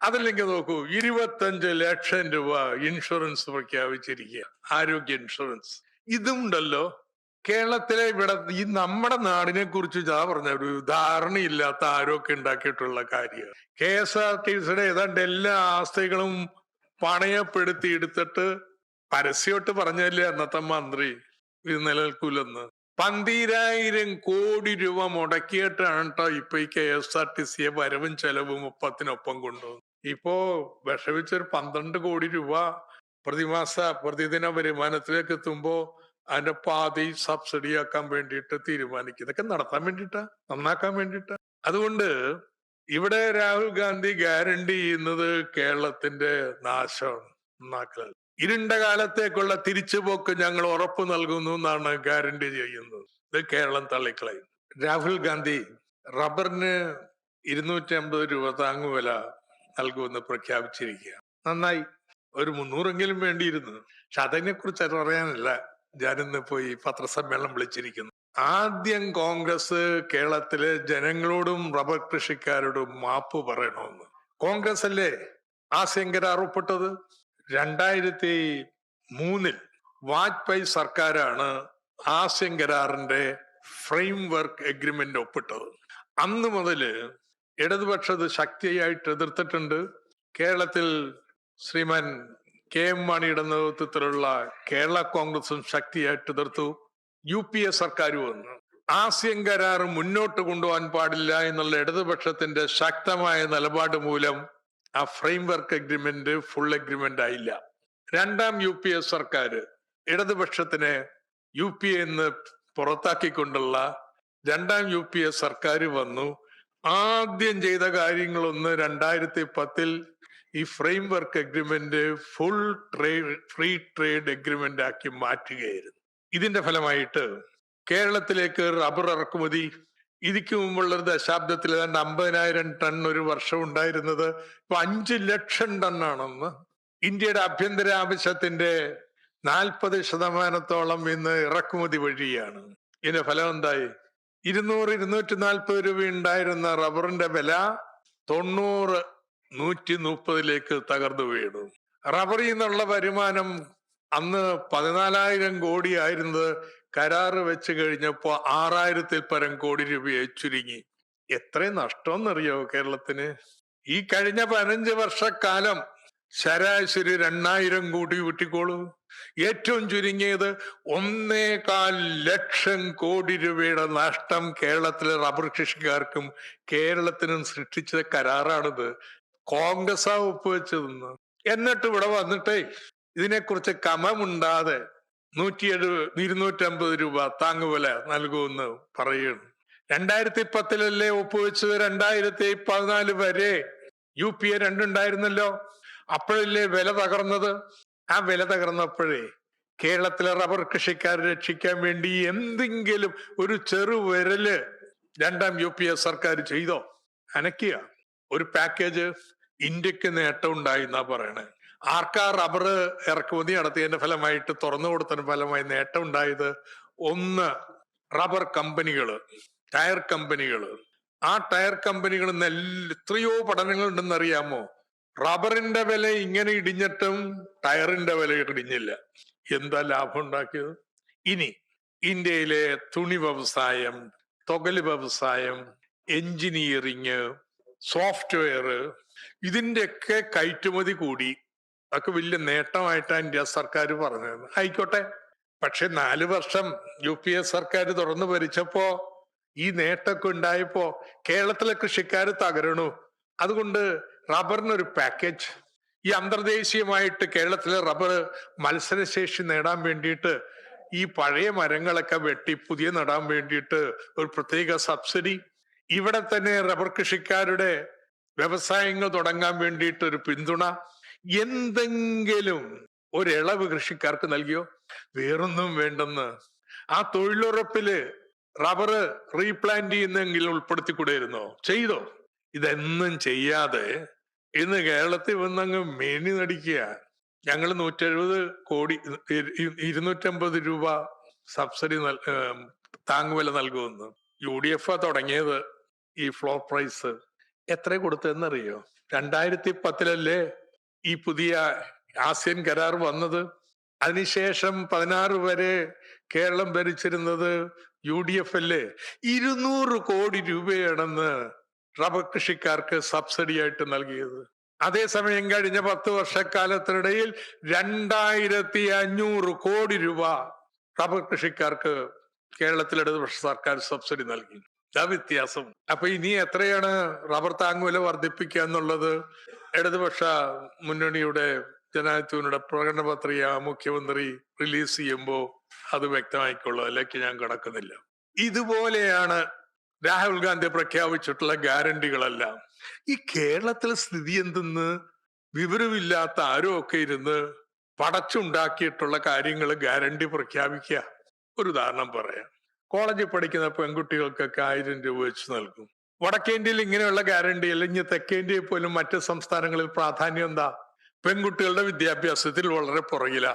അതല്ലെങ്കിൽ നോക്കൂ, 25 ലക്ഷം രൂപ ഇൻഷുറൻസ് പ്രഖ്യാപിച്ചിരിക്കുക, ആരോഗ്യ ഇൻഷുറൻസ്. ഇതുണ്ടല്ലോ കേരളത്തിലെ ഇവിടെ ഈ നമ്മുടെ നാടിനെ കുറിച്ച് പറഞ്ഞ ഒരു ധാരണയില്ലാത്ത ആരൊക്കെ ഉണ്ടാക്കിയിട്ടുള്ള കാര്യം. KSRTCയുടെ ഏതാണ്ട് എല്ലാ ആസ്തികളും പണയപ്പെടുത്തി എടുത്തിട്ട് പരസ്യമായിട്ട് പറഞ്ഞല്ലേ അന്നത്തെ മന്ത്രി ഇത് നിലനിൽക്കൂലെന്ന്. 12,000 കോടി രൂപ മുടക്കിയിട്ടാണ് കേട്ടോ ഇപ്പൊ ഈ KSRTCയെ വരവും ചെലവും ഒപ്പത്തിനൊപ്പം കൊണ്ടുപോകും. ഇപ്പോ വിഷമിച്ചൊരു 12 കോടി രൂപ പ്രതിദിന വരുമാനത്തിലേക്ക് എത്തുമ്പോ അതിന്റെ പാതി സബ്സിഡി ആക്കാൻ വേണ്ടിയിട്ട് തീരുമാനിക്കും. ഇതൊക്കെ നടത്താൻ വേണ്ടിയിട്ടാ, നന്നാക്കാൻ വേണ്ടിയിട്ടാ. അതുകൊണ്ട് ഇവിടെ രാഹുൽ ഗാന്ധി ഗ്യാരണ്ടി ചെയ്യുന്നത് കേരളത്തിന്റെ നാശമാണ്, നന്നാക്കൽ. ഇരുണ്ട കാലത്തേക്കുള്ള തിരിച്ചുപോക്ക് ഞങ്ങൾ ഉറപ്പ് നൽകുന്നു എന്നാണ് ഗ്യാരണ്ടി ചെയ്യുന്നത്. ഇത് കേരളം തള്ളിക്കളയും. രാഹുൽ ഗാന്ധി റബ്ബറിന് 250 രൂപ താങ്ങുവില നൽകുമെന്ന് പ്രഖ്യാപിച്ചിരിക്കുക. നന്നായി, ഒരു 300എങ്കിലും വേണ്ടിയിരുന്നു. പക്ഷെ അതിനെ കുറിച്ച് പറയാനില്ല. ഞാനിന്ന് പോയി പത്രസമ്മേളനം വിളിച്ചിരിക്കുന്നു. ആദ്യം കോൺഗ്രസ് കേരളത്തിലെ ജനങ്ങളോടും റബ്ബർ കൃഷിക്കാരോടും മാപ്പ് പറയണമെന്ന്. കോൺഗ്രസ് അല്ലേ ആശയം കരാർ ഒപ്പിട്ടത്? 2003 വാജ്പേയി സർക്കാരാണ് ആശയം കരാറിന്റെ ഫ്രെയിം വർക്ക് എഗ്രിമെന്റ് ഒപ്പിട്ടത്. അന്ന് മുതല് ഇടതുപക്ഷത് ശക്തിയായിട്ട് എതിർത്തിട്ടുണ്ട്. കേരളത്തിൽ ശ്രീമാൻ KM മാണിയുടെ നേതൃത്വത്തിലുള്ള കേരള കോൺഗ്രസും ശക്തിയായിട്ട് എതിർത്തു. UPA സർക്കാർ വന്നു. ആശയം കരാർ മുന്നോട്ട് കൊണ്ടുപോകാൻ പാടില്ല എന്നുള്ള ഇടതുപക്ഷത്തിന്റെ ശക്തമായ നിലപാട് മൂലം ആ frame work agreement full agreement ആയില്ല. രണ്ടാം UPA സർക്കാർ ഇടതുപക്ഷത്തിനെ UPA എന്ന് പുറത്താക്കിക്കൊണ്ടുള്ള രണ്ടാം UPA സർക്കാർ വന്നു. ആദ്യം ചെയ്ത കാര്യങ്ങളൊന്ന് 2010 ഈ frame work agreement full free trade agreement ആക്കി മാറ്റുകയായിരുന്നു. ഇതിന്റെ ഫലമായിട്ട് കേരളത്തിലേക്ക് റബ്ബർ ഇറക്കുമതി ഇതിക്ക് മുമ്പുള്ള ഒരു ദശാബ്ദത്തിൽ ഏതാണ്ട് 50,000 ടൺ ഒരു വർഷം ഉണ്ടായിരുന്നത് ഇപ്പൊ 5 ലക്ഷം ടണ്ണാണെന്ന്. ഇന്ത്യയുടെ ആഭ്യന്തര ആവശ്യത്തിന്റെ 40% ഇന്ന് ഇറക്കുമതി വഴിയാണ്. ഇതിന്റെ ഫലം എന്തായി? 200-240 രൂപ ഉണ്ടായിരുന്ന റബ്ബറിന്റെ വില 90-130 തകർന്നു വീണു. റബ്ബറിൽ നിന്നുള്ള വരുമാനം അന്ന് 14,000 കോടി ആയിരുന്നത് കരാറ് വെച്ച് കഴിഞ്ഞപ്പോ 6,000-ൽ പരം കോടി രൂപയായി ചുരുങ്ങി. എത്രയും നഷ്ടമെന്നറിയോ കേരളത്തിന്? ഈ കഴിഞ്ഞ 15 വർഷക്കാലം ശരാശരി 2,000 കോടി കൂട്ടിക്കോളൂ. ഏറ്റവും ചുരുങ്ങിയത് 1.25 ലക്ഷം കോടി രൂപയുടെ നഷ്ടം കേരളത്തിലെ റബ്ബർ കൃഷിക്കാർക്കും കേരളത്തിനും സൃഷ്ടിച്ച കരാറാണിത്. കോൺഗ്രസ് ഒപ്പുവെച്ചതെന്ന്. എന്നിട്ട് ഇവിടെ വന്നിട്ടേ ഇതിനെക്കുറിച്ച് കമമുണ്ടാതെ 250 രൂപ താങ്ങുവില നൽകുമെന്ന് പറയുന്നു. 2010 ഒപ്പുവെച്ചത്. 2014 വരെ UPA 2 ഉണ്ടായിരുന്നല്ലോ. അപ്പോഴല്ലേ വില തകർന്നത്? ആ വില തകർന്നപ്പോഴേ കേരളത്തിലെ റബ്ബർ കൃഷിക്കാരെ രക്ഷിക്കാൻ വേണ്ടി എന്തെങ്കിലും ഒരു ചെറുവിരല് രണ്ടാം UPA സർക്കാർ ചെയ്തോ? അനക്കിയ ഒരു പാക്കേജ് ഇന്ത്യക്ക് നേട്ടം ഉണ്ടായി എന്നാ പറയണേ. ആർക്കാ റബ്ബർ ഇറക്കുമതി നടത്തിയതിന്റെ ഫലമായിട്ട് തുറന്നു കൊടുത്തതിന്റെ ഫലമായി നേട്ടം ഉണ്ടായത്? ഒന്ന്, റബ്ബർ കമ്പനികള്, ടയർ കമ്പനികള്. ആ ടയർ കമ്പനികൾ എത്രയോ പഠനങ്ങൾ ഉണ്ടെന്ന് അറിയാമോ? റബ്ബറിന്റെ വില ഇങ്ങനെ ഇടിഞ്ഞിട്ടും ടയറിന്റെ വില ഇടിഞ്ഞില്ല. എന്താ ലാഭം ഉണ്ടാക്കിയത്? ഇനി ഇന്ത്യയിലെ തുണി വ്യവസായം, തൊകല് വ്യവസായം, എഞ്ചിനീയറിങ്, സോഫ്റ്റ്വെയർ, ഇതിന്റെയൊക്കെ കയറ്റുമതി കൂടി. അതൊക്കെ വലിയ നേട്ടമായിട്ടാണ് ഇന്ത്യ സർക്കാർ പറഞ്ഞത്. ആയിക്കോട്ടെ. പക്ഷെ 4 വർഷം UPA സർക്കാർ തുറന്നു ഭരിച്ചപ്പോ ഈ നേട്ടമൊക്കെ ഉണ്ടായപ്പോ കേരളത്തിലെ കൃഷിക്കാർ തകരണു. അതുകൊണ്ട് റബ്ബറിനൊരു പാക്കേജ്. ഈ അന്തർദേശീയമായിട്ട് കേരളത്തിലെ റബ്ബർ മത്സരശേഷി നേടാൻ വേണ്ടിയിട്ട് ഈ പഴയ മരങ്ങളൊക്കെ വെട്ടി പുതിയ നടാൻ വേണ്ടിയിട്ട് ഒരു പ്രത്യേക സബ്സിഡി. ഇവിടെ തന്നെ റബ്ബർ കൃഷിക്കാരുടെ വ്യവസായങ്ങൾ തുടങ്ങാൻ വേണ്ടിയിട്ട് ഒരു പിന്തുണ. എന്തെങ്കിലും ഒരിളവ് കൃഷിക്കാർക്ക് നൽകിയോ? വേറൊന്നും വേണ്ടെന്ന്. ആ തൊഴിലുറപ്പില് റബ്ബർ റീപ്ലാന്റ് ചെയ്യുന്നെങ്കിലും ഉൾപ്പെടുത്തിക്കൂടെയിരുന്നോ? ചെയ്തോ? ഇതൊന്നും ചെയ്യാതെ ഇന്ന് കേരളത്തിൽ വന്നങ്ങ് മേനി നടിക്കുക. ഞങ്ങൾ 170 കോടി 250 രൂപ സബ്സിഡി താങ്ങുവില നൽകുമെന്ന്. UDF തുടങ്ങിയത് ഈ ഫ്ലോർ പ്രൈസ് എത്ര കൊടുത്തതെന്നറിയോ? 2010 ഈ പുതിയ ആസിയൻ കരാർ വന്നത്. അതിനുശേഷം 16 വരെ കേരളം ഭരിച്ചിരുന്നത് UDF അല്ലേ. 200 കോടി രൂപയാണെന്ന് റബ്ബർ കൃഷിക്കാർക്ക് സബ്സിഡി ആയിട്ട് നൽകിയത്. അതേസമയം കഴിഞ്ഞ 10 വർഷക്കാലത്തിനിടയിൽ 2500 കോടി രൂപ റബ്ബർ കൃഷിക്കാർക്ക് കേരളത്തിൽ ഇടതുപക്ഷ സർക്കാർ സബ്സിഡി നൽകി. ആ വ്യത്യാസം. അപ്പൊ ഇനി എത്രയാണ് റബ്ബർ താങ്ങുവില വർദ്ധിപ്പിക്കുക എന്നുള്ളത് ഇടതുപക്ഷ മുന്നണിയുടെ ജനാധിപത്യയുടെ പ്രകടന പത്രിക മുഖ്യമന്ത്രി റിലീസ് ചെയ്യുമ്പോൾ അത് വ്യക്തമായിക്കൊള്ളൂ. അതിലേക്ക് ഞാൻ കടക്കുന്നില്ല. ഇതുപോലെയാണ് രാഹുൽ ഗാന്ധി പ്രഖ്യാപിച്ചിട്ടുള്ള ഗ്യാരണ്ടികളെല്ലാം. ഈ കേരളത്തിലെ സ്ഥിതി എന്തെന്ന് വിവരമില്ലാത്ത ആരോ ഒക്കെ ഇരുന്ന് പടച്ചുണ്ടാക്കിയിട്ടുള്ള കാര്യങ്ങൾ ഗ്യാരണ്ടി പ്രഖ്യാപിക്കുക. ഒരു ഉദാഹരണം പറയാം. കോളേജിൽ പഠിക്കുന്ന പെൺകുട്ടികൾക്കൊക്കെ 1000 രൂപ വെച്ച് നൽകും. വടക്കേ ഇന്ത്യയിൽ ഇങ്ങനെയുള്ള ഗ്യാരണ്ടി അല്ലെങ്കിൽ തെക്കേ ഇന്ത്യയിൽ പോലും മറ്റ് സംസ്ഥാനങ്ങളിൽ പ്രാധാന്യം എന്താ? പെൺകുട്ടികളുടെ വിദ്യാഭ്യാസത്തിൽ വളരെ പുറകില.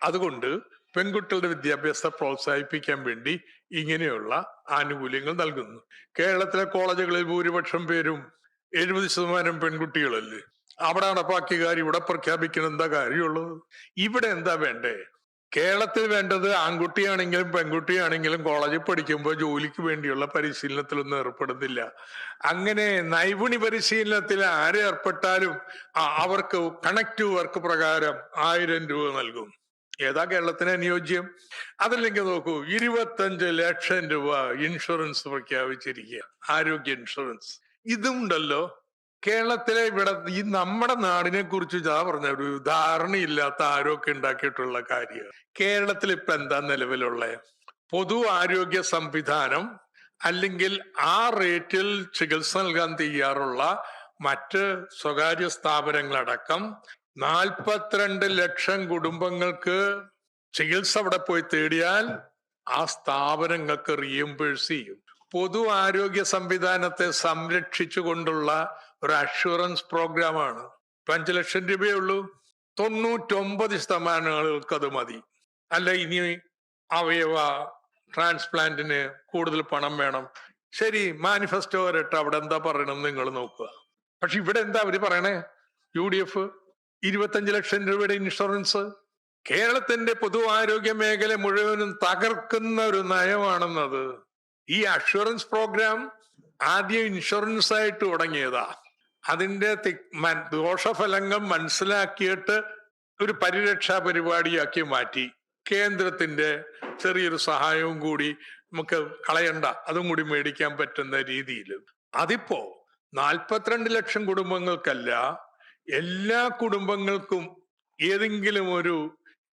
അതുകൊണ്ട് പെൺകുട്ടികളുടെ വിദ്യാഭ്യാസത്തെ പ്രോത്സാഹിപ്പിക്കാൻ വേണ്ടി ഇങ്ങനെയുള്ള ആനുകൂല്യങ്ങൾ നൽകുന്നു. കേരളത്തിലെ കോളേജുകളിൽ ഭൂരിപക്ഷം പേരും 70% പെൺകുട്ടികളല്ലേ. അവിടെ നടപ്പാക്കിയ കാര്യം ഇവിടെ പ്രഖ്യാപിക്കുന്ന എന്താ കാര്യമുള്ളത്? ഇവിടെ എന്താ വേണ്ടേ? കേരളത്തിൽ വേണ്ടത് ആൺകുട്ടിയാണെങ്കിലും പെൺകുട്ടിയാണെങ്കിലും കോളേജിൽ പഠിക്കുമ്പോൾ ജോലിക്ക് വേണ്ടിയുള്ള പരിശീലനത്തിലൊന്നും ഏർപ്പെടുന്നില്ല. അങ്ങനെ നൈപുണ്യ പരിശീലനത്തിൽ ആരെ ഏർപ്പെട്ടാലും അവർക്ക് കണക്റ്റീവ് വർക്ക് പ്രകാരം 1000 രൂപ നൽകും. ഏതാ കേരളത്തിന് അനുയോജ്യം? അതല്ലെങ്കിൽ നോക്കൂ, 25 ലക്ഷം രൂപ ഇൻഷുറൻസ് പ്രഖ്യാപിച്ചിരിക്കുക, ആരോഗ്യ ഇൻഷുറൻസ്. ഇതുണ്ടല്ലോ കേരളത്തിലെ ഈ നമ്മുടെ നാടിനെ കുറിച്ച് പറഞ്ഞ ഒരു ധാരണയില്ലാത്ത ആരൊക്കെ ഉണ്ടാക്കിയിട്ടുള്ള കാര്യം. കേരളത്തിൽ ഇപ്പൊ എന്താ നിലവിലുള്ള പൊതു ആരോഗ്യ സംവിധാനം അല്ലെങ്കിൽ ആ റേറ്റിൽ ചികിത്സ നൽകാൻ തയ്യാറുള്ള മറ്റ് സ്വകാര്യ സ്ഥാപനങ്ങളടക്കം 42 ലക്ഷം കുടുംബങ്ങൾക്ക് ചികിത്സ അവിടെ പോയി തേടിയാൽ ആ സ്ഥാപനങ്ങൾക്ക് റീഎംബേഴ്സ് ചെയ്യും. പൊതു ആരോഗ്യ സംവിധാനത്തെ സംരക്ഷിച്ചുകൊണ്ടുള്ള ഒരു അഷുറൻസ് പ്രോഗ്രാമാണ്. 5 ലക്ഷം രൂപയേ ഉള്ളൂ. 99% ആളുകൾക്ക് അത് മതി. അല്ല, ഇനി അവയവ ട്രാൻസ്പ്ലാന്റിന് കൂടുതൽ പണം വേണം. ശരി, മാനിഫെസ്റ്റോ വരട്ടെ, അവിടെ എന്താ പറയണം നിങ്ങൾ നോക്കുക. പക്ഷെ ഇവിടെ എന്താ അവര് പറയണേ? UDF 25 ലക്ഷം രൂപയുടെ ഇൻഷുറൻസ്. കേരളത്തിന്റെ പൊതു ആരോഗ്യ മേഖല മുഴുവനും തകർക്കുന്ന ഒരു നയമാണെന്നത്. ഈ അഷുറൻസ് പ്രോഗ്രാം ആദ്യം ഇൻഷുറൻസ് ആയിട്ട് തുടങ്ങിയതാ. അതിന്റെ ദോഷഫലങ്ങൾ മനസ്സിലാക്കിയിട്ട് ഒരു പരിരക്ഷാ പരിപാടിയാക്കി മാറ്റി. കേന്ദ്രത്തിന്റെ ചെറിയൊരു സഹായവും കൂടി നമുക്ക് കളയണ്ട, അതും കൂടി മേടിക്കാൻ പറ്റുന്ന രീതിയിൽ അതിപ്പോ 42 ലക്ഷം കുടുംബങ്ങൾക്കല്ല, എല്ലാ കുടുംബങ്ങൾക്കും ഏതെങ്കിലും ഒരു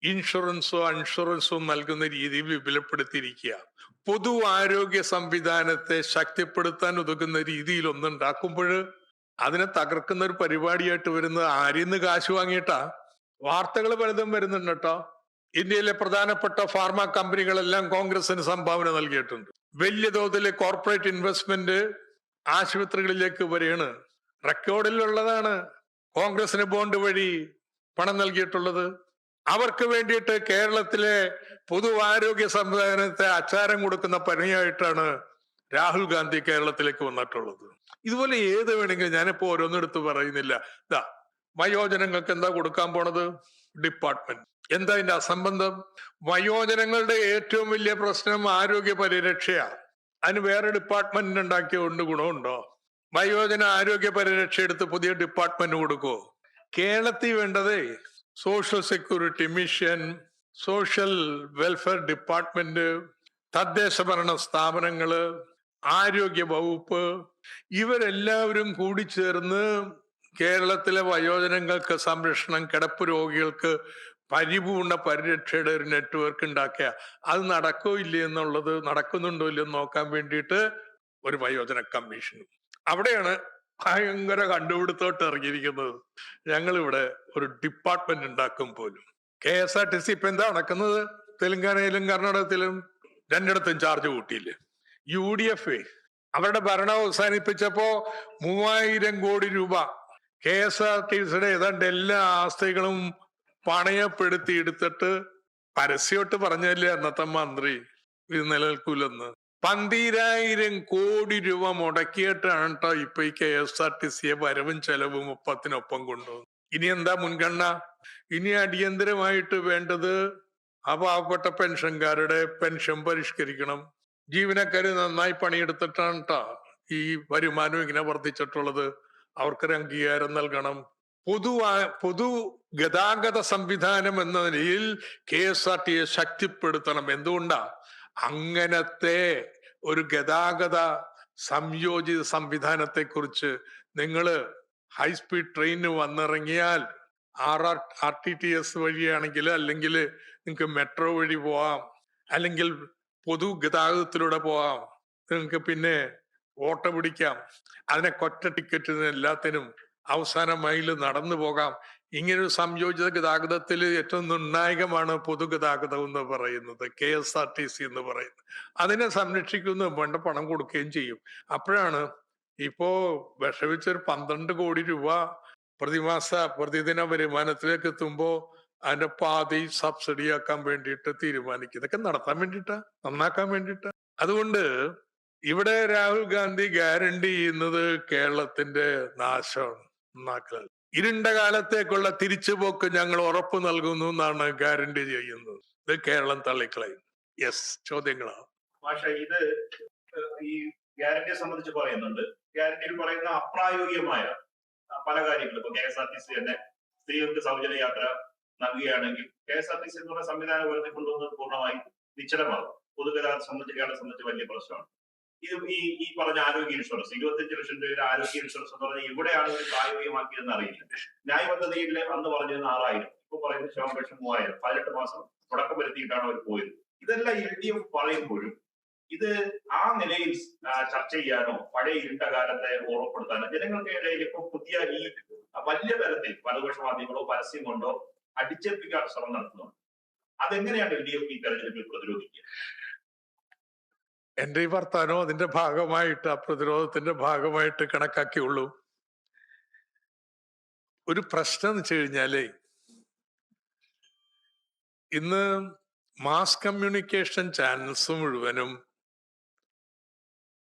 ഇൻഷുറൻസോ അൻഷുറൻസോ നൽകുന്ന രീതിയിൽ വിപുലപ്പെടുത്തിയിരിക്കുക. പൊതു ആരോഗ്യ സംവിധാനത്തെ ശക്തിപ്പെടുത്താൻ ഉതകുന്ന രീതിയിൽ ഒന്നുണ്ടാക്കുമ്പോൾ അതിനെ തകർക്കുന്ന ഒരു പരിപാടിയായിട്ട് വരുന്നത് ആരിന്ന് കാശ് വാങ്ങിയിട്ടാ? വാർത്തകൾ പലതും വരുന്നുണ്ട് കേട്ടോ. ഇന്ത്യയിലെ പ്രധാനപ്പെട്ട ഫാർമ കമ്പനികളെല്ലാം കോൺഗ്രസിന് സംഭാവന നൽകിയിട്ടുണ്ട്. വലിയ തോതിൽ കോർപ്പറേറ്റ് ഇൻവെസ്റ്റ്മെന്റ് ആശുപത്രികളിലേക്ക് വരെയാണ്. റെക്കോർഡിലുള്ളതാണ്. കോൺഗ്രസിന് ബോണ്ട് വഴി പണം നൽകിയിട്ടുള്ളത്. അവർക്ക് വേണ്ടിയിട്ട് കേരളത്തിലെ പൊതു ആരോഗ്യ സംവിധാനത്തെ അച്ചാരം കൊടുക്കുന്ന പണിയായിട്ടാണ് രാഹുൽ ഗാന്ധി കേരളത്തിലേക്ക് വന്നിട്ടുള്ളത്. ഇതുപോലെ ഏത് വേണമെങ്കിലും, ഞാനിപ്പോ ഓരോന്നെടുത്ത് പറയുന്നില്ല. വയോജനങ്ങൾക്ക് എന്താ കൊടുക്കാൻ പോണത്? ഡിപ്പാർട്ട്മെന്റ്. എന്താ ഇതിന്റെ അസംബന്ധം? വയോജനങ്ങളുടെ ഏറ്റവും വലിയ പ്രശ്നം ആരോഗ്യ പരിരക്ഷയാ. അതിന് വേറെ ഡിപ്പാർട്ട്മെന്റ് ഉണ്ടാക്കിയതുകൊണ്ട് ഗുണമുണ്ടോ? വയോജന ആരോഗ്യ പരിരക്ഷ എടുത്ത് പുതിയ ഡിപ്പാർട്ട്മെന്റ് കൊടുക്കുവോ? കേരളത്തിൽ വേണ്ടതേ social security mission, social welfare department, തദ്ദേശ ഭരണ സ്ഥാപനങ്ങള്, ആരോഗ്യ വകുപ്പ്, ഇവരെല്ലാവരും കൂടി ചേർന്ന് കേരളത്തിലെ വയോജനങ്ങൾക്ക് സംരക്ഷണം, കിടപ്പ് രോഗികൾക്ക് പരിപൂർണ പരിരക്ഷയുടെ ഒരു നെറ്റ്വർക്ക് ഉണ്ടാക്കുക. അത് നടക്കോ ഇല്ലേ എന്നുള്ളത്, നടക്കുന്നുണ്ടോ ഇല്ലയോ നോക്കാൻ വേണ്ടിയിട്ട് ഒരു വയോജന കമ്മീഷൻ. അവിടെയാണ് ഭയങ്കര കണ്ടുപിടുത്തോട്ട് ഇറങ്ങിയിരിക്കുന്നത്. ഞങ്ങളിവിടെ ഒരു ഡിപ്പാർട്ട്മെന്റ് ഉണ്ടാക്കും പോലും. KSRTC ഇപ്പൊ എന്താ നടക്കുന്നത്? തെലങ്കാനയിലും കർണാടകത്തിലും രണ്ടിടത്തും ചാർജ് കൂട്ടിയില്ലേ? UDF അവരുടെ ഭരണം അവസാനിപ്പിച്ചപ്പോ 3000 കോടി രൂപ KSRTCയുടെ ഏതാണ്ട് എല്ലാ ആസ്തികളും പണയപ്പെടുത്തി എടുത്തിട്ട് പരസ്യമായിട്ട് പറഞ്ഞല്ലേ അന്നത്തെ മന്ത്രി ഇത് നിലനിൽക്കൂലെന്ന്. 12,000 കോടി രൂപ മുടക്കിയിട്ടാണ് കേട്ടോ ഇപ്പൊ ഈ KSRTC വരവും ചെലവും ഒപ്പത്തിനൊപ്പം കൊണ്ടുപോകുന്നത്. ഇനി എന്താ മുൻഗണന? ഇനി അടിയന്തരമായിട്ട് വേണ്ടത് ആ പാവപ്പെട്ട പെൻഷൻകാരുടെ പെൻഷൻ പരിഷ്കരിക്കണം. ജീവനക്കാര് നന്നായി പണിയെടുത്തിട്ടാണ് കേട്ടോ ഈ വരുമാനം ഇങ്ങനെ വർദ്ധിച്ചിട്ടുള്ളത്. അവർക്കൊരു അംഗീകാരം നൽകണം. പൊതു ഗതാഗത സംവിധാനം എന്ന നിലയിൽ KSRTC ശക്തിപ്പെടുത്തണം. എന്തുകൊണ്ടാ? അങ്ങനത്തെ ഒരു ഗതാഗത സംയോജിത സംവിധാനത്തെ കുറിച്ച് നിങ്ങള് ഹൈസ്പീഡ് ട്രെയിന് വന്നിറങ്ങിയാൽ RTTS വഴിയാണെങ്കിൽ, അല്ലെങ്കിൽ നിങ്ങൾക്ക് മെട്രോ വഴി പോവാം, അല്ലെങ്കിൽ പൊതു ഗതാഗതത്തിലൂടെ പോവാം, നിങ്ങൾക്ക് പിന്നെ ഓട്ടോ പിടിക്കാം, അതിനെ കൊറ്റ ടിക്കറ്റിന് എല്ലാത്തിനും അവസാന മൈല് നടന്നു പോകാം. ഇങ്ങനൊരു സംയോജിത ഗതാഗതത്തിൽ ഏറ്റവും നിർണായകമാണ് പൊതുഗതാഗതം എന്ന് പറയുന്നത്, KSRTC എന്ന് പറയുന്നത്. അതിനെ സംരക്ഷിക്കുന്ന വേണ്ട പണം കൊടുക്കുകയും ചെയ്യും. അപ്പോഴാണ് ഇപ്പോ വിഷമിച്ചൊരു 12 കോടി രൂപ പ്രതിദിന വരുമാനത്തിലേക്ക് എത്തുമ്പോ അതിന്റെ പാതി സബ്സിഡി ആക്കാൻ വേണ്ടിയിട്ട് തീരുമാനിക്കും. ഇതൊക്കെ നടത്താൻ വേണ്ടിയിട്ടാ, നന്നാക്കാൻ വേണ്ടിയിട്ടാ. അതുകൊണ്ട് ഇവിടെ രാഹുൽ ഗാന്ധി ഗ്യാരണ്ടി ചെയ്യുന്നത് കേരളത്തിന്റെ നാശമാണ്, നന്നാക്കൽ. ഇരുണ്ട കാലത്തേക്കുള്ള തിരിച്ചുപോക്ക് ഞങ്ങൾ ഉറപ്പ് നൽകുന്നു എന്നാണ് ഗ്യാരണ്ടി ചെയ്യുന്നത്. ഇത് കേരളം തള്ളിക്കളയും. യെസ്, ചോദ്യങ്ങളാണ്. പക്ഷേ ഇത് ഈ ഗ്യാരണ്ടിയെ സംബന്ധിച്ച് പറയുന്നുണ്ട്. ഗ്യാരണ്ടിയിൽ പറയുന്ന അപ്രായോഗികമായ പല കാര്യങ്ങളും, ഇപ്പൊ KSRTC തന്നെ സ്ത്രീകൾക്ക് സൗജന്യ യാത്ര നൽകുകയാണെങ്കിൽ KSRTC എന്ന് പറഞ്ഞ സംവിധാനം ഉയർത്തിക്കൊണ്ടുവന്നത് പൂർണ്ണമായി നിശ്ചലമാകും. പൊതുഗതാഗതം സംബന്ധിച്ച് കേരളം സംബന്ധിച്ച് വലിയ പ്രശ്നമാണ്. ഇത് ഈ പറഞ്ഞ ആരോഗ്യ ഇൻഷുറൻസ്, 25 ലക്ഷം രൂപയുടെ ആരോഗ്യ ഇൻഷുറൻസ് എന്ന് പറഞ്ഞാൽ എവിടെയാണ് ഇത് പ്രായോഗികമാക്കിയതെന്ന് അറിയില്ല. ന്യായ പദ്ധതിയിൽ അന്ന് പറഞ്ഞത് 6,000, ഇപ്പൊ പറയുന്നത് 3,000. 18 മാസം മുടക്കം വരുത്തിയിട്ടാണ് അവർ പോയത്. ഇതെല്ലാം LDF പറയുമ്പോഴും ഇത് ആ നിലയിൽ ചർച്ച ചെയ്യാനോ പഴയ ഇരുണ്ട കാലത്തെ ഓർമ്മപ്പെടുത്താനോ ജനങ്ങൾക്ക് ഇടയിൽ ഇപ്പൊ പുതിയ ഈ വലിയ തരത്തിൽ വലതുപക്ഷ മാധ്യമങ്ങളോ പരസ്യം കൊണ്ടോ അടിച്ചേൽപ്പിക്കാൻ ശ്രമം നടത്തുന്നുണ്ട്. അതെങ്ങനെയാണ് LDF ഈ തെരഞ്ഞെടുപ്പിൽ പ്രതിരോധിക്കുക? എന്റെ ഈ വർത്താനോ അതിന്റെ ഭാഗമായിട്ട്, ആ പ്രതിരോധത്തിന്റെ ഭാഗമായിട്ട് കണക്കാക്കിയുള്ളൂ. ഒരു പ്രശ്നം എന്ന് വെച്ച് കഴിഞ്ഞാലേ, ഇന്ന് മാസ് കമ്മ്യൂണിക്കേഷൻ ചാനൽസ് മുഴുവനും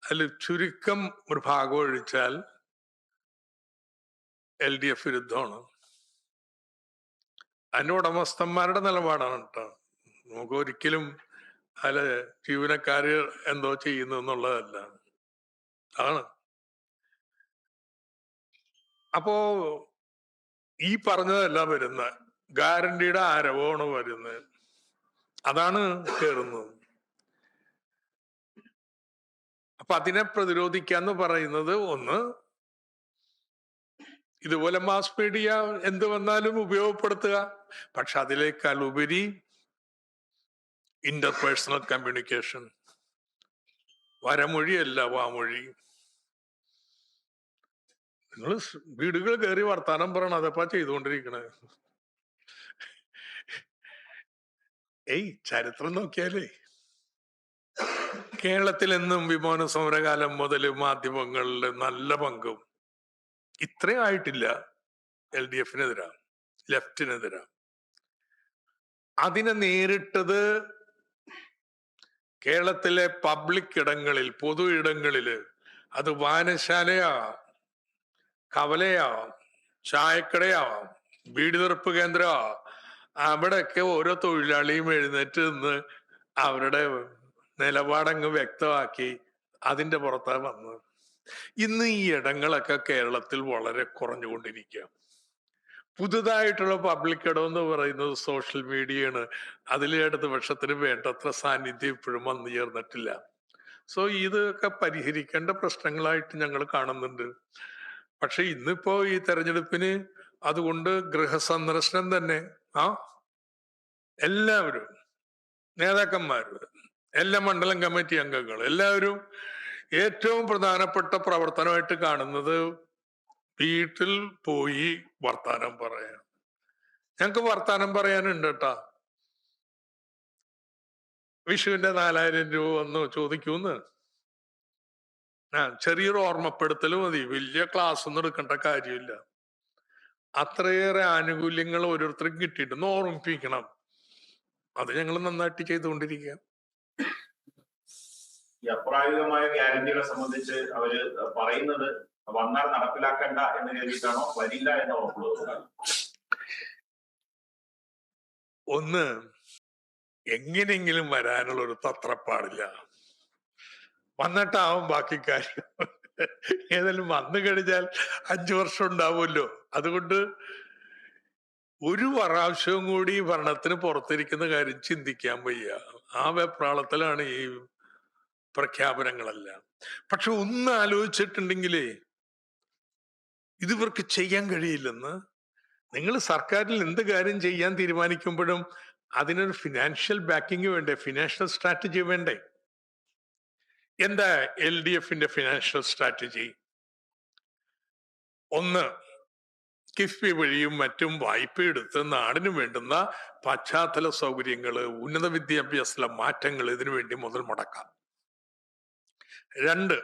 അതിൽ ചുരുക്കം ഒരു ഭാഗം ഒഴിച്ചാൽ LDF വിരുദ്ധമാണ്. അതിന്റെ ഉടമസ്ഥന്മാരുടെ നിലപാടാണ് കേട്ടോ. നമുക്ക് ഒരിക്കലും അതില് ജീവനക്കാര് എന്തോ ചെയ്യുന്നു എന്നുള്ളതല്ല. ആണ്. അപ്പോ ഈ പറഞ്ഞതല്ല വരുന്നത്, ഗ്യാരണ്ടിയുടെ ആരവമാണ് വരുന്നത്, അതാണ് കേറുന്നത്. അപ്പൊ അതിനെ പ്രതിരോധിക്കാന്ന് പറയുന്നത്, ഒന്ന്, ഇതുപോലെ മാസ് മീഡിയ എന്ത് വന്നാലും ഉപയോഗപ്പെടുത്തുക. പക്ഷെ അതിനേക്കാൾ ഉപരി ഇന്റർപേഴ്സണൽ കമ്മ്യൂണിക്കേഷൻ, വരമൊഴിയല്ല വാമൊഴി. നിങ്ങൾ വീടുകൾ കയറി വർത്താനം പറയണം, അതപ്പാ ചെയ്തുകൊണ്ടിരിക്കണേ. ചരിത്രം നോക്കിയാലേ കേരളത്തിൽ എന്നും വിമോചന സമരകാലം മുതൽ മാധ്യമങ്ങളിൽ നല്ല പങ്കും ഇത്രയും ആയിട്ടില്ല. LDFനെതിരാ, ലെഫ്റ്റിനെതിരാ. അതിനെ നേരിട്ടത് കേരളത്തിലെ പബ്ലിക് ഇടങ്ങളിൽ, പൊതു ഇടങ്ങളില്, അത് വായനശാലയാവാം, കവലയാവാം, ചായക്കടയാവാം, വീട് തീർപ്പ് കേന്ദ്രമാവാം, അവിടെയൊക്കെ ഓരോ തൊഴിലാളിയും എഴുന്നേറ്റ് നിന്ന് അവരുടെ നിലപാടങ്ങ് വ്യക്തമാക്കി അതിന്റെ പുറത്താണ് വന്നത്. ഇന്ന് ഈ ഇടങ്ങളൊക്കെ കേരളത്തിൽ വളരെ കുറഞ്ഞുകൊണ്ടിരിക്കുക. പുതുതായിട്ടുള്ള പബ്ലിക് ഇടം എന്ന് പറയുന്നത് സോഷ്യൽ മീഡിയയാണ്. അതിൽ ഇടതുപക്ഷത്തിന് വേണ്ടത്ര സാന്നിധ്യം ഇപ്പോഴും വന്നു ചേർന്നിട്ടില്ല. സോ ഇതൊക്കെ പരിഹരിക്കേണ്ട പ്രശ്നങ്ങളായിട്ട് ഞങ്ങൾ കാണുന്നുണ്ട്. പക്ഷെ ഇന്നിപ്പോ ഈ തെരഞ്ഞെടുപ്പിന് അതുകൊണ്ട് ഗൃഹസന്ദർശനം തന്നെ എല്ലാവരും, നേതാക്കന്മാര്, എല്ലാ മണ്ഡലം കമ്മിറ്റി അംഗങ്ങൾ, എല്ലാവരും ഏറ്റവും പ്രധാനപ്പെട്ട പ്രവർത്തനമായിട്ട് കാണുന്നത് വീട്ടിൽ പോയി വർത്താനം പറയാം. ഞങ്ങക്ക് വർത്താനം പറയാനുണ്ട് കേട്ടാ. വിഷുവിന്റെ 4,000 രൂപ വന്നു ചോദിക്കൂന്ന്. ചെറിയൊരു ഓർമ്മപ്പെടുത്തൽ മതി, വലിയ ക്ലാസ് ഒന്നും എടുക്കേണ്ട കാര്യമില്ല. അത്രയേറെ ആനുകൂല്യങ്ങൾ ഓരോരുത്തർക്കും കിട്ടിയിട്ടൊന്ന് ഓർമ്മിപ്പിക്കണം. അത് ഞങ്ങൾ നന്നായിട്ട് ചെയ്തുകൊണ്ടിരിക്കുക. ഈ അപ്രായോഗികമായ ഗ്യാരണ്ടികളെ സംബന്ധിച്ച് അവര് പറയുന്നത് വന്നാൽ നടപ്പിലാക്കണ്ട എന്ന് കരുതിയിട്ടാണോ, വരില്ല എന്ന് ഉറപ്പുള്ളത്? ഒന്ന്, എങ്ങനെയെങ്കിലും വരാനുള്ള ഒരു തത്രപ്പാടില്ല. വന്നിട്ടാവും ബാക്കി കാര്യം. ഏതായാലും വന്നു കഴിഞ്ഞാൽ 5 വർഷം ഉണ്ടാവുമല്ലോ. അതുകൊണ്ട് ഒരു പ്രാവശ്യവും കൂടി ഭരണത്തിന് പുറത്തിരിക്കുന്ന കാര്യം ചിന്തിക്കാൻ വയ്യ. ആ വെപ്രാളത്തിലാണ് ഈ പ്രഖ്യാപനങ്ങളെല്ലാം. പക്ഷെ ഒന്ന് ആലോചിച്ചിട്ടുണ്ടെങ്കിലേ ഇത് ഇവർക്ക് ചെയ്യാൻ കഴിയില്ലെന്ന്. നിങ്ങൾ സർക്കാരിൽ എന്ത് കാര്യം ചെയ്യാൻ തീരുമാനിക്കുമ്പോഴും അതിനൊരു ഫിനാൻഷ്യൽ ബാക്കിംഗ് വേണ്ടേ, ഫിനാൻഷ്യൽ സ്ട്രാറ്റജി വേണ്ടേ? എന്താ LDFന്റെ ഫിനാൻഷ്യൽ സ്ട്രാറ്റജി? ഒന്ന്, കിഫ്ബി വഴിയും മറ്റും വായ്പ എടുത്ത് നാടിന് വേണ്ടുന്ന പശ്ചാത്തല സൗകര്യങ്ങള്, ഉന്നത വിദ്യാഭ്യാസത്തിലെ മാറ്റങ്ങൾ ഇതിനു വേണ്ടി മുതൽ മുടക്കാം. 2,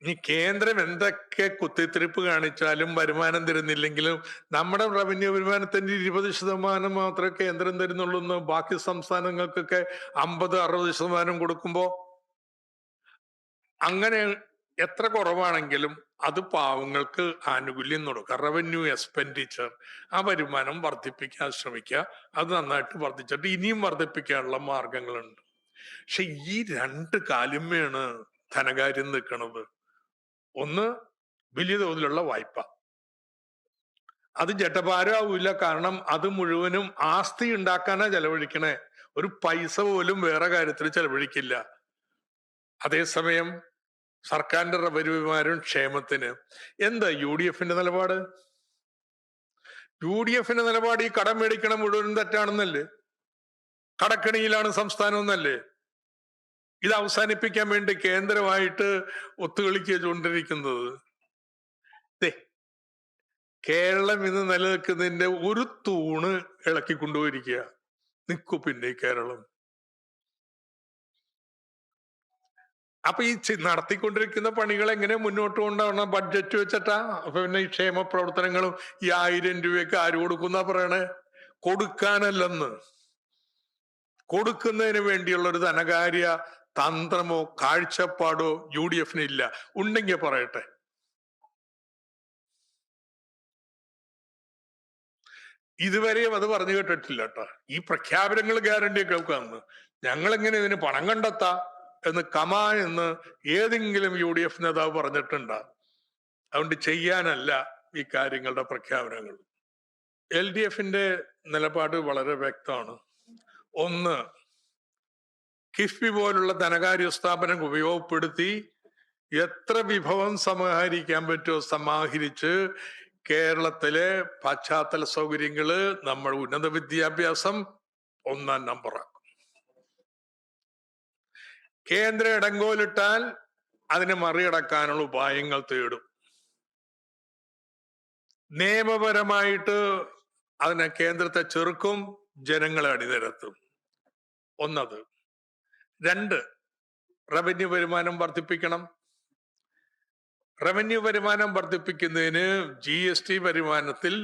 ഇനി കേന്ദ്രം എന്തൊക്കെ കുത്തിത്തിരിപ്പ് കാണിച്ചാലും വരുമാനം തരുന്നില്ലെങ്കിലും നമ്മുടെ റവന്യൂ വരുമാനത്തിന്റെ 20% മാത്രമേ കേന്ദ്രം തരുന്നുള്ളൂ. ബാക്കി സംസ്ഥാനങ്ങൾക്കൊക്കെ 50-60% കൊടുക്കുമ്പോ അങ്ങനെ എത്ര കുറവാണെങ്കിലും അത് പാവങ്ങൾക്ക് ആനുകൂല്യം കൊടുക്കുക. റവന്യൂ എക്സ്പെൻഡിച്ചർ, ആ വരുമാനം വർദ്ധിപ്പിക്കാൻ ശ്രമിക്കുക. അത് നന്നായിട്ട് വർദ്ധിച്ചിട്ട് ഇനിയും വർദ്ധിപ്പിക്കാനുള്ള മാർഗങ്ങളുണ്ട്. പക്ഷെ ഈ 2 കാലുമേണ് ധനകാര്യം നിൽക്കുന്നത്. ഒന്ന്, വലിയ തോതിലുള്ള വായ്പ. അത് ജഡഭാരമാവില്ല, കാരണം അത് മുഴുവനും ആസ്തി ഉണ്ടാക്കാനാ ചെലവഴിക്കണേ. ഒരു പൈസ പോലും വേറെ കാര്യത്തിൽ ചെലവഴിക്കില്ല. അതേസമയം സർക്കാരിന്റെ റവന്യൂമാരും ക്ഷേമത്തിന് എന്താ UDFന്റെ നിലപാട്? UDFന്റെ നിലപാട് ഈ കടം മേടിക്കണം മുഴുവനും തെറ്റാണെന്നല്ലേ? കടക്കണിയിലാണ് സംസ്ഥാനം എന്നല്ലേ? ഇത് അവസാനിപ്പിക്കാൻ വേണ്ടി കേന്ദ്രമായിട്ട് ഒത്തുകളിക്കൊണ്ടിരിക്കുന്നത്. കേരളം ഇന്ന് നിലനിൽക്കുന്നതിന്റെ ഒരു തൂണ് ഇളക്കിക്കൊണ്ടുപോയിരിക്കുക. നിൽക്കൂ പിന്നെ കേരളം. അപ്പൊ ഈ നടത്തിക്കൊണ്ടിരിക്കുന്ന പണികൾ എങ്ങനെ മുന്നോട്ട് കൊണ്ടുപോകണം? ബഡ്ജറ്റ് വെച്ചിട്ടാ? അപ്പൊ പിന്നെ ഈ ക്ഷേമ പ്രവർത്തനങ്ങളും ഈ 1000 രൂപയൊക്കെ ആര് കൊടുക്കുന്ന പറയണേ? കൊടുക്കാനല്ലെന്ന്, കൊടുക്കുന്നതിന് വേണ്ടിയുള്ള ഒരു ധനകാര്യ തന്ത്രമോ കാഴ്ചപ്പാടോ UDFന് ഇല്ല. ഉണ്ടെങ്കിൽ പറയട്ടെ. ഇതുവരെയും അത് പറഞ്ഞു കേട്ടിട്ടില്ല കേട്ടോ. ഈ പ്രഖ്യാപനങ്ങൾ ഗ്യാരണ്ടി കേൾക്കാന്ന് ഞങ്ങൾ എങ്ങനെ ഇതിന് പണം കണ്ടെത്താ എന്ന് എന്ന് ഏതെങ്കിലും UDF നേതാവ് പറഞ്ഞിട്ടുണ്ടാ? അതുകൊണ്ട് ചെയ്യാനല്ല ഈ കാര്യങ്ങളുടെ പ്രഖ്യാപനങ്ങൾ. LDFന്റെ നിലപാട് വളരെ വ്യക്തമാണ്. ഒന്ന്, കിഫ്ബി പോലുള്ള ധനകാര്യ സ്ഥാപനം ഉപയോഗപ്പെടുത്തി എത്ര വിഭവം സമാഹരിക്കാൻ പറ്റുമോ സമാഹരിച്ച് കേരളത്തിലെ പശ്ചാത്തല സൗകര്യങ്ങള്, നമ്മൾ ഉന്നത വിദ്യാഭ്യാസം 1-ാം നമ്പറാക്കും. കേന്ദ്രം ഇടങ്കോലിട്ടാൽ അതിനെ മറികടക്കാനുള്ള ഉപായങ്ങൾ തേടും. നിയമപരമായിട്ട് അതിനെ കേന്ദ്രത്തെ ചെറുക്കും, ജനങ്ങളെ അണിനിരത്തും. ഒന്നത്. 2, റവന്യൂ വരുമാനം വർദ്ധിപ്പിക്കണം. റവന്യൂ വരുമാനം വർദ്ധിപ്പിക്കുന്നതിന് GST വരുമാനത്തിൽ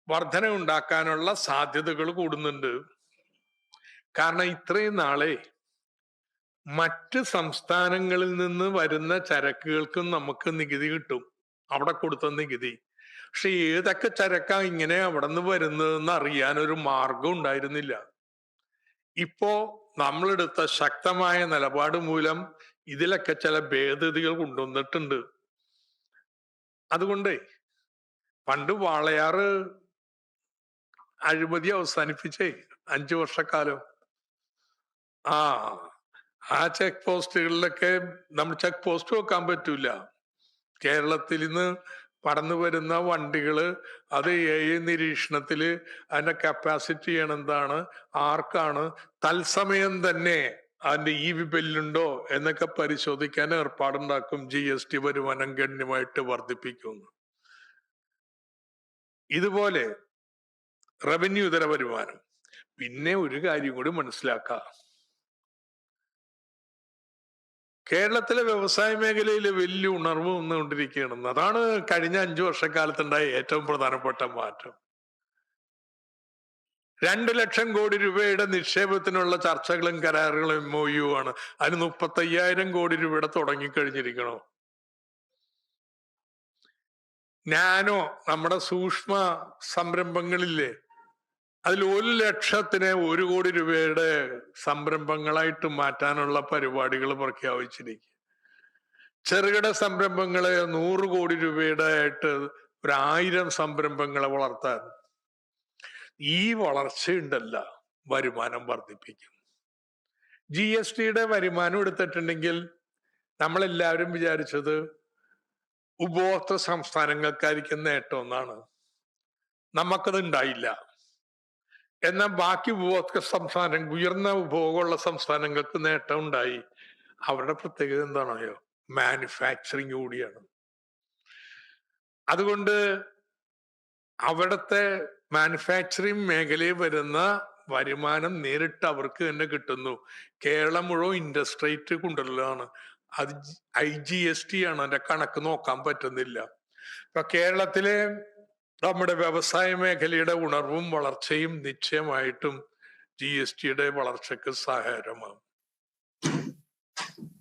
വർധന ഉണ്ടാക്കാനുള്ള സാധ്യതകൾ കൂടുന്നുണ്ട്. കാരണം ഇത്രയും നാളെ മറ്റ് സംസ്ഥാനങ്ങളിൽ നിന്ന് വരുന്ന ചരക്കുകൾക്കും നമുക്ക് നികുതി കിട്ടും, അവിടെ കൊടുത്ത നികുതി. പക്ഷെ ഏതൊക്കെ ചരക്കാ ഇങ്ങനെ അവിടെ നിന്ന് വരുന്നതെന്ന് അറിയാനൊരു മാർഗം ഉണ്ടായിരുന്നില്ല. ഇപ്പോ നമ്മളെടുത്ത ശക്തമായ നിലപാട് മൂലം ഇതിലൊക്കെ ചില ഭേദഗതികൾ കൊണ്ടുവന്നിട്ടുണ്ട്. അതുകൊണ്ട് പണ്ട് വാളയാറ് അഴിമതി അവസാനിപ്പിച്ചേ 5 വർഷക്കാലം. ആ ചെക്ക് പോസ്റ്റുകളിലൊക്കെ നമ്മൾ ചെക്ക് പോസ്റ്റ് വെക്കാൻ പറ്റൂല. കേരളത്തിൽ നിന്ന് കടന്നു വരുന്ന വണ്ടികള് അത് നിരീക്ഷണത്തില് അതിന്റെ കപ്പാസിറ്റി എന്താണ്, ആർക്കാണ്, തത്സമയം തന്നെ അതിന്റെ ബില്ലുണ്ടോ എന്നൊക്കെ പരിശോധിക്കാൻ ഏർപ്പാടുണ്ടാക്കും. GST വരുമാനം ഗണ്യമായിട്ട് വർദ്ധിപ്പിക്കുന്നു. ഇതുപോലെ റവന്യൂ ഇതര വരുമാനം. പിന്നെ ഒരു കാര്യം കൂടി മനസ്സിലാക്കാം. കേരളത്തിലെ വ്യവസായ മേഖലയിൽ വലിയ ഉണർവ് വന്നുകൊണ്ടിരിക്കുകയാണെന്ന്. അതാണ് കഴിഞ്ഞ 5 വർഷക്കാലത്തുണ്ടായ ഏറ്റവും പ്രധാനപ്പെട്ട മാറ്റം. 2 ലക്ഷം കോടി രൂപയുടെ നിക്ഷേപത്തിനുള്ള ചർച്ചകളും കരാറുകളും MOU ആണ്. അതിന് 35,000 കോടി രൂപയുടെ തുടങ്ങിക്കഴിഞ്ഞിരിക്കണോ? നാനോ നമ്മുടെ സൂക്ഷ്മ സംരംഭങ്ങളില്ലേ, അതിൽ 1 ലക്ഷത്തിന് 1 കോടി രൂപയുടെ സംരംഭങ്ങളായിട്ട് മാറ്റാനുള്ള പരിപാടികൾ പ്രഖ്യാപിച്ചിരിക്കുക. ചെറുകിട സംരംഭങ്ങളെ 100 കോടി രൂപയുടെ ആയിട്ട് 1000 സംരംഭങ്ങളെ വളർത്താൻ. ഈ വളർച്ചയുണ്ടല്ല വരുമാനം വർദ്ധിപ്പിക്കും. GSTയുടെ വരുമാനം എടുത്തിട്ടുണ്ടെങ്കിൽ നമ്മളെല്ലാവരും വിചാരിച്ചത് ഉപഭോക്തൃ സംസ്ഥാനങ്ങൾക്കായിരിക്കും നേട്ടം എന്നാണ്. നമുക്കത് ഉണ്ടായില്ല. എന്നാൽ ബാക്കി ഉപഭോക്തൃ സംസ്ഥാനം, ഉയർന്ന ഉപഭോഗമുള്ള സംസ്ഥാനങ്ങൾക്ക് നേട്ടം ഉണ്ടായി. അവരുടെ പ്രത്യേകത എന്താണോ? മാനുഫാക്ചറിങ് കൂടിയാണ്. അതുകൊണ്ട് അവിടുത്തെ മാനുഫാക്ചറിങ് മേഖലയിൽ വരുന്ന വരുമാനം നേരിട്ട് അവർക്ക് തന്നെ കിട്ടുന്നു. കേരളം മുഴുവൻ ഇൻഡസ്ട്രേറ്റ് കൊണ്ടുവരലാണ്. അത് IGST ആണ്. അതിന്റെ കണക്ക് നോക്കാൻ പറ്റുന്നില്ല. ഇപ്പൊ കേരളത്തിലെ നമ്മുടെ വ്യവസായ മേഖലയുടെ ഉണർവും വളർച്ചയും നിശ്ചയമായിട്ടും GSTയുടെ വളർച്ചയ്ക്ക് സഹായകരമാണ്.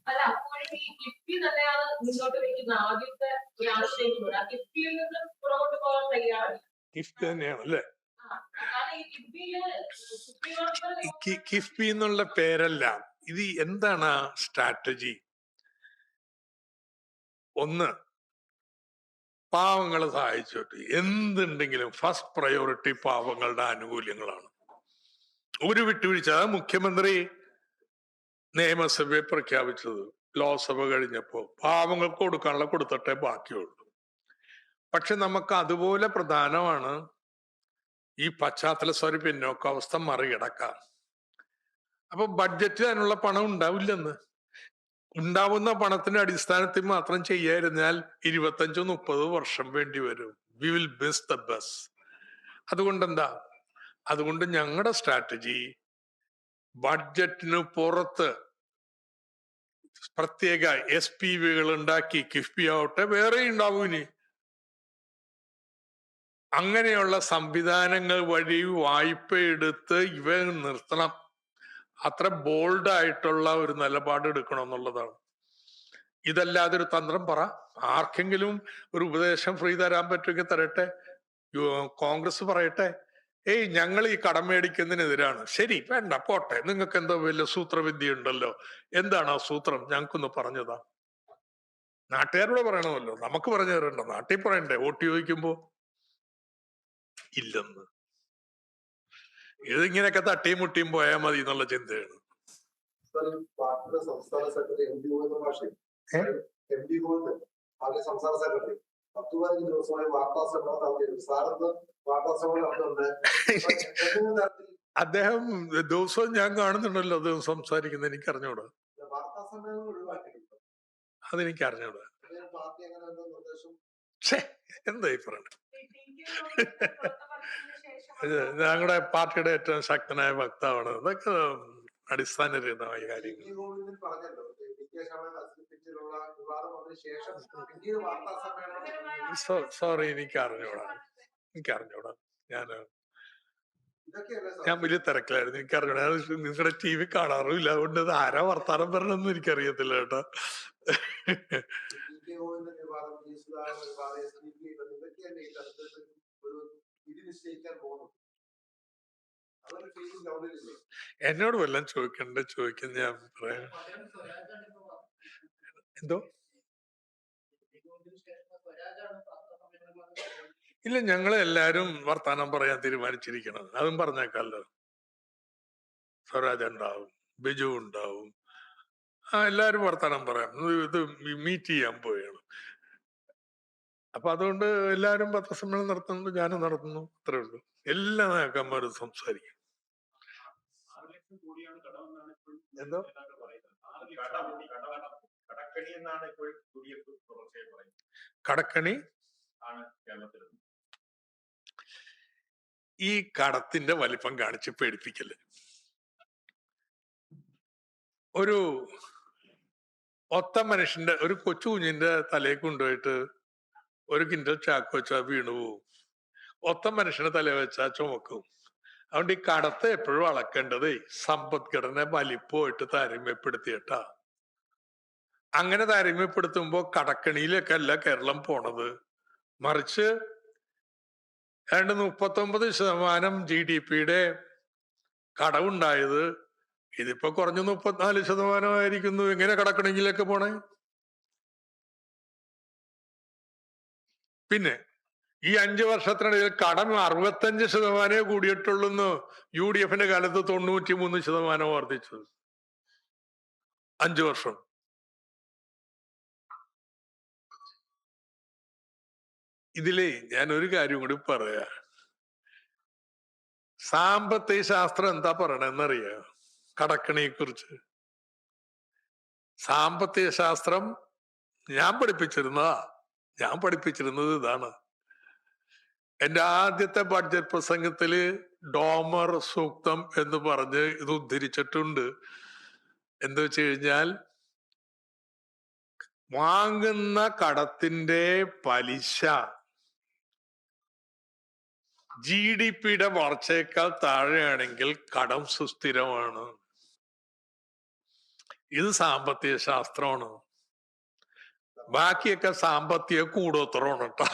അല്ല, അപ്പോഴും ഈ കിഫ്ബി തന്നെയാണ് മുന്നോട്ട് വയ്ക്കുന്ന ആദ്യത്തെ ഒരു ആശയം. കിഫ്ബിയിൽ നിന്ന് പുറകോട്ട് പോകാൻ തയ്യാറാണ്. കിഫ്ബി തന്നെയാണ് അല്ലേ? കാരണം ഈ കിഫ്ബിയില് കിഫ്ബി എന്നുള്ള പേരല്ല, ഇത് എന്താണ് സ്ട്രാറ്റജി? ഒന്ന്, പാവങ്ങളെ സഹായിച്ചോട്ടെ. എന്തുണ്ടെങ്കിലും ഫസ്റ്റ് പ്രയോറിറ്റി പാവങ്ങളുടെ ആനുകൂല്യങ്ങളാണ്. ഒരു വിട്ടുവീഴ്ച. മുഖ്യമന്ത്രി നിയമസഭയെ പ്രഖ്യാപിച്ചത് ലോക്സഭ കഴിഞ്ഞപ്പോ പാവങ്ങൾക്ക് കൊടുക്കാനുള്ള കൊടുത്തിട്ടേ ബാക്കിയുള്ളൂ. പക്ഷെ നമുക്ക് അതുപോലെ പ്രധാനമാണ് ഈ പശ്ചാത്തല സ്വര പിന്നോക്കാവസ്ഥ മറികടക്കാം. അപ്പൊ ബഡ്ജറ്റിൽ അതിനുള്ള പണം ഉണ്ടാവില്ലെന്ന്. ഉണ്ടാവുന്ന പണത്തിന്റെ അടിസ്ഥാനത്തിൽ മാത്രം ചെയ്യാതിരുന്നാൽ 25-30 വർഷം വേണ്ടി വരും. We will miss the bus. അതുകൊണ്ട് ഞങ്ങളുടെ സ്ട്രാറ്റജി ബഡ്ജറ്റിന് പുറത്ത് പ്രത്യേക SPVകൾ ഉണ്ടാക്കി, കിഫ്ബി ആവട്ടെ, വേറെ ഉണ്ടാവും ഇനി. അങ്ങനെയുള്ള സംവിധാനങ്ങൾ വഴി വായ്പ എടുത്ത് ഇവ നിർത്തണം. അത്ര ബോൾഡായിട്ടുള്ള ഒരു നിലപാട് എടുക്കണം എന്നുള്ളതാണ്. ഇതല്ലാതെ ഒരു തന്ത്രം പറ. ആർക്കെങ്കിലും ഒരു ഉപദേശം ഫ്രീ തരാൻ പറ്റുമെങ്കിൽ തരട്ടെ. കോൺഗ്രസ് പറയട്ടെ, ഞങ്ങൾ ഈ കടം മേടിക്കുന്നതിനെതിരാണ്. ശരി, വേണ്ട, പോട്ടെ. നിങ്ങൾക്ക് എന്തോ വലിയ സൂത്രവിദ്യ ഉണ്ടല്ലോ. എന്താണ് ആ സൂത്രം? ഞങ്ങൾക്കൊന്ന് പറഞ്ഞതാ. നാട്ടുകാരോട് പറയണമല്ലോ, നമുക്ക് പറഞ്ഞു തരണ്ട. നാട്ടിൽ പറയണ്ടേ വോട്ട് ചോദിക്കുമ്പോ? ഇല്ലെന്ന്. ഇതിങ്ങനെയൊക്കെ തട്ടിയും മുട്ടിയും പോയാൽ മതി എന്നുള്ള ചിന്തയാണ്. സംസ്ഥാന സെക്രട്ടറി സംസ്ഥാന സെക്രട്ടറി 10-15 ദിവസമായി വാർത്താ സമ്മേളനം അദ്ദേഹം ദിവസവും ഞാൻ കാണുന്നുണ്ടല്ലോ അദ്ദേഹം സംസാരിക്കുന്നത്. എനിക്ക് അറിഞ്ഞൂടാ. വാർത്താ സമ്മേളനം ഒഴിവാക്കിയിട്ടുണ്ട്. അതെനിക്ക് അറിഞ്ഞൂടാ. പാർട്ടി അങ്ങനെ എന്തോ നിർദ്ദേശം എന്തായി പറയണേ? ഞങ്ങളുടെ പാർട്ടിയുടെ ഏറ്റവും ശക്തനായ വക്താവാണ്. അതൊക്കെ അടിസ്ഥാനരഹിതമായ കാര്യങ്ങൾ. സോറി, എനിക്ക് അറിഞ്ഞൂടാ. ഞാൻ വലിയ തിരക്കിലായിരുന്നു. എനിക്കറിഞ്ഞൂടാ. നിങ്ങളുടെ TV കാണാറുമില്ല. അതുകൊണ്ട് ഇത് ആരാ വർത്താനം പറയണമെന്ന് എനിക്കറിയത്തില്ല കേട്ടോ. എന്നോട് വല്ലതും ചോദിക്കുന്ന ഞാൻ പറയാം. എന്തോ? ഇല്ല, ഞങ്ങളെല്ലാരും വർത്താനം പറയാൻ തീരുമാനിച്ചിരിക്കണം. അതും പറഞ്ഞേക്കാലോ. സ്വരാജ് ഉണ്ടാവും, ബിജു ഉണ്ടാവും, എല്ലാരും വർത്താനം പറയാം. ഇത് മീറ്റ് ചെയ്യാൻ പോവുകയാണ്. അപ്പൊ അതുകൊണ്ട് എല്ലാരും പത്രസമ്മേളനം നടത്തുന്നുണ്ട്, ഞാനും നടത്തുന്നു. അത്രേ ഉള്ളൂ. എല്ലാ നേതാക്കന്മാരും സംസാരിക്കും. എന്തോ? കടക്കണി ഈ കടത്തിന്റെ വലിപ്പം കാണിച്ച് പേടിപ്പിക്കല്. ഒരു ഒത്ത മനുഷ്യന്റെ, ഒരു കൊച്ചു കുഞ്ഞിന്റെ തലയിൽ കൊണ്ടുപോയിട്ട് 1 കിൻഡൽ ചാക്ക് വെച്ചാൽ വീണു പോവും. ഒത്ത മനുഷ്യന്റെ തല വെച്ചാൽ ചുമക്കും. അതുകൊണ്ട് ഈ കടത്തെ എപ്പോഴും അളക്കേണ്ടത് സമ്പദ്ഘടന വലിപ്പമായിട്ട് താരതമ്യപ്പെടുത്തിയിട്ടാ. അങ്ങനെ താരതമ്യപ്പെടുത്തുമ്പോ കടക്കണിയിലൊക്കെ അല്ല കേരളം പോണത്, മറിച്ച് 39% GDP-യുടെ കടവുണ്ടായത്. ഇതിപ്പോ കുറഞ്ഞു 34% എങ്ങനെ കടക്കണിയിലൊക്കെ പോണേ? പിന്നെ ഈ 5 വർഷത്തിനിടയിൽ കടം 65% കൂടിയിട്ടുള്ളൂ. UDF-ന്റെ കാലത്ത് 93% വർദ്ധിച്ചത് 5 വർഷം. ഇതിലേ ഞാൻ ഒരു കാര്യം കൂടി പറയാ. സാമ്പത്തിക ശാസ്ത്രം എന്താ പറയണെന്നറിയാ കടക്കണിയെ കുറിച്ച്? സാമ്പത്തിക ശാസ്ത്രം ഞാൻ പഠിപ്പിച്ചിരുന്നത് ഇതാണ്. എന്റെ ആദ്യത്തെ ബഡ്ജറ്റ് പ്രസംഗത്തില് ഡോമർ സൂക്തം എന്ന് പറഞ്ഞ് ഇത് ഉദ്ധരിച്ചിട്ടുണ്ട്. എന്താ വെച്ച് കഴിഞ്ഞാൽ, വാങ്ങുന്ന കടത്തിന്റെ പലിശ GDP-യുടെ വളർച്ചയേക്കാൾ താഴെയാണെങ്കിൽ കടം സുസ്ഥിരമാണ്. ഇത് സാമ്പത്തിക ശാസ്ത്രമാണ്. ബാക്കിയൊക്കെ സാമ്പത്തിക കൂടോത്രമാണ് കേട്ടോ.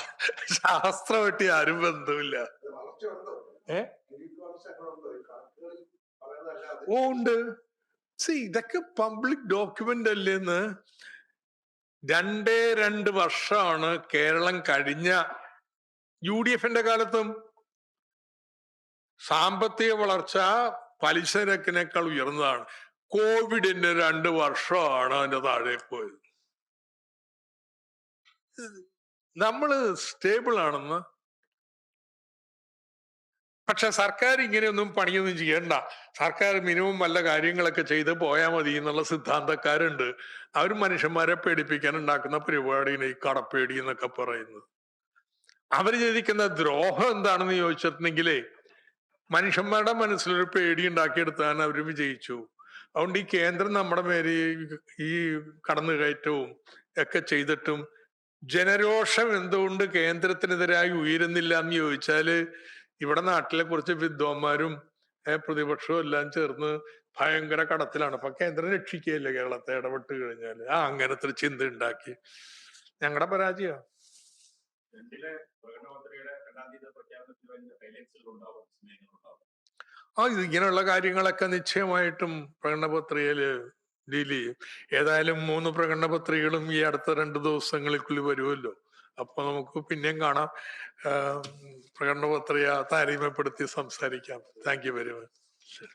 ശാസ്ത്രമായിട്ട് ആരും ബന്ധമില്ല. വളർച്ചയുണ്ടോ? ഏ വളർച്ച അങ്ങനെ ഉണ്ടോ? ഈ കണക്കുകളിൽ പറയുന്നതല്ലാതെ ഓ ഉണ്ട്. ഇതൊക്കെ പബ്ലിക് ഡോക്യുമെന്റ് അല്ലേന്ന്. 2 വർഷമാണ് കേരളം കഴിഞ്ഞ UDF-ന്റെ കാലത്തും സാമ്പത്തിക വളർച്ച പലിശ നിരക്കിനേക്കാൾ ഉയർന്നതാണ്. കോവിഡിന്റെ 2 വർഷമാണ് അതിന്റെ താഴെ പോയത്. നമ്മള് സ്റ്റേബിൾ ആണെന്ന്. പക്ഷെ സർക്കാർ ഇങ്ങനെയൊന്നും പണിയൊന്നും ചെയ്യണ്ട, സർക്കാർ മിനിമം വല്ല കാര്യങ്ങളൊക്കെ ചെയ്ത് പോയാൽ മതി എന്നുള്ള സിദ്ധാന്തക്കാരുണ്ട്. അവർ മനുഷ്യന്മാരെ പേടിപ്പിക്കാൻ ഉണ്ടാക്കുന്ന പരിപാടിയാണ് ഈ കടപ്പേടി എന്നൊക്കെ പറയുന്നത്. അവര് ചെയ്തിരിക്കുന്ന ദ്രോഹം എന്താണെന്ന് ചോദിച്ചിട്ടുണ്ടെങ്കിലേ, മനുഷ്യന്മാരുടെ മനസ്സിലൊരു പേടി ഉണ്ടാക്കിയെടുത്താൻ അവർ വിജയിച്ചു. അതുകൊണ്ട് ഈ കേന്ദ്രം നമ്മുടെ മേലെ ഈ കടന്നുകയറ്റവും ഒക്കെ ചെയ്തിട്ടും ജനരോഷം എന്തുകൊണ്ട് കേന്ദ്രത്തിനെതിരായി ഉയരുന്നില്ല എന്ന് ചോദിച്ചാല്, ഇവിടെ നാട്ടിലെ കുറച്ച് വിദ്വാന്മാരും പ്രതിപക്ഷവും എല്ലാം ചേർന്ന് ഭയങ്കര കടത്തിലാണ്. അപ്പൊ കേന്ദ്രം രക്ഷിക്കുകയല്ലേ കേരളത്തെ ഇടപെട്ട് കഴിഞ്ഞാല്. അങ്ങനത്തെ ഒരു ചിന്ത ഉണ്ടാക്കി ഞങ്ങളുടെ പരാജയ. ഇങ്ങനെയുള്ള കാര്യങ്ങളൊക്കെ നിശ്ചയമായിട്ടും പ്രകടനപത്രികയില് ഡീൽ ചെയ്യും. ഏതായാലും 3 പ്രകടനപത്രികകളും ഈ അടുത്ത 2 ദിവസങ്ങൾക്കുള്ളിൽ വരുമല്ലോ. അപ്പൊ നമുക്ക് പിന്നെയും കാണാം, പ്രകടനപത്രിക താരതമ്യപ്പെടുത്തി സംസാരിക്കാം. Thank you very much.